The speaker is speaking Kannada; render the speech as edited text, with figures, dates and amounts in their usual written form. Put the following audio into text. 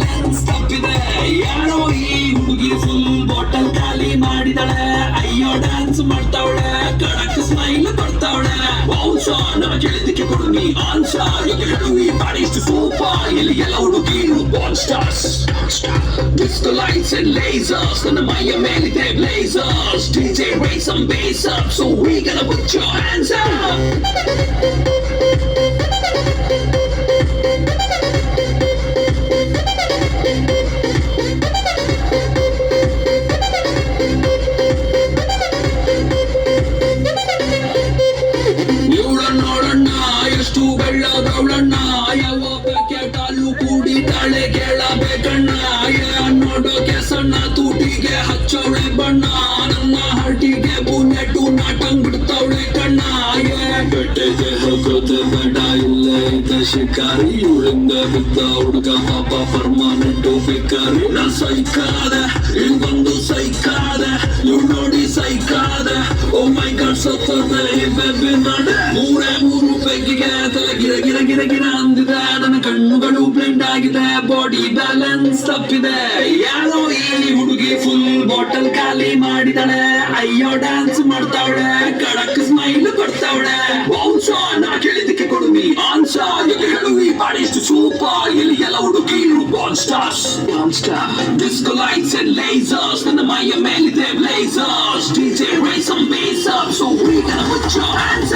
ಬ್ಯಾಲೆನ್ಸ್ ತಪ್ಪಿದೆ. ಯಾರೋ ಈ ಹುಡುಗಿ ಫುಲ್ ಬಾಟಲ್ ಖಾಲಿ ಮಾಡಿದಳೆ. ಅಯ್ಯೋ ಡ್ಯಾನ್ಸ್ ಮಾಡ್ತಾವಳೆ, ಕಡಕ್ ಸ್ಮೈಲ್ ಕೊಡ್ತಾವಳೆ. ಬಹುಶ ನಮ್ಮ ಕೇಳಿದ್ದಕ್ಕೆ ಕೊಡು ನೀ ಆನ್ಸರ್. ಈಗ ಹೇಳು ಈ ಬಾಡಿ ಇಷ್ಟು ಸೂಪರ್, ಇಲ್ಲಿ ಎಲ್ಲ ಹುಡುಗಿರು ball stars. Disco lights and lasers, ನನ್ನ ಮೈಯ ಮೇಲಿದೆ blazers. DJ raise some bass up, so we gonna put your hands up. ನೋಡಣ್ಣ ಎಷ್ಟು ಬೆಳ್ಳದವಳಣ್ಣ, ಯಾವ ಪ್ಯಾಕೆಟ್ ಹಾಲು ಕುಡಿತಾಳೆ ಕೇಳಬೇಕಣ್ಣ. ನೋಡೋಕೆ ಸಣ್ಣ ತೂಟಿಗೆ ಹಚ್ಚವಳೆ ಬಣ್ಣ, ನನ್ನ ಹರ್ಟಿಗೆ ಬುನೆಟು ನಾಟಂಗ್ ಬಿಡ್ತಾವಳೆ ಕಣ್ಣ. ಬೆಟ್ಟೆಗೆ ಹೋಗೋದೆ ಬೇಡ, ಇಲ್ಲೇ ಇದೆ ಶಿಕಾರಿ. ಇವಳಿಂದ ಬಿದ್ದ ಹುಡುಗ ಪಾಪ ಪರ್ಮಾನೆಂಟು ಬೇಕಾರಿ. ನಾ ಸೈಕಾದೆ, ಇಲ್ಲಿ ಬಂದು ಸೈಕಾದೆ, ಇವ್ ನೋಡಿ ಸೈಕಾದೆ. ಓ ಮೈ ಗಾಡ್ ಸತ್ತದೆ ಬೇಬಿ ನಾಡೆ. ಮೂರು ಬೆಕ್ಕಿಗೆ ತಲೆ ಗಿರ ಗಿರ ಗಿರ ಗಿರ ಅಂದಿದೆ. ನನ್ನ ಕಣ್ಣುಗಳು ಬ್ಲೈಂಡ್ ಆಗಿದೆ, ಬಾಡಿ ಬ್ಯಾಲೆನ್ಸ್ ತಪ್ಪಿದೆ. ಯಾರೋ ಈ ಹುಡುಗಿ ಫುಲ್ ಬಾಟಲ್ ಖಾಲಿ ಮಾಡಿದಳೆ. ಅಯ್ಯೋ ಡ್ಯಾನ್ಸ್ ಮಾಡ್ತಾವಳೆ, ಕಡಕ್ ಸ್ಮೈಲ್ ಕೊಡ್ತಾವಳೆ. ಬಹುಶ ನಾ ಕೇಳಿದ್ದಕ್ಕೆ ಕೊಡು ನೀ ಆನ್ಸರ್. ಈಗ ಹೇಳು ಈ ಬಾಡಿ ಇಷ್ಟು ಸೂಪರ್, ಇಲ್ಲಿ ಎಲ್ಲ ಹುಡುಗಿರು ball stars. Disco lights and lasers, ನನ್ನ ಮೈಯ ಮೇಲಿದೆ blazers. DJ raise some bass up, so we gonna put your hands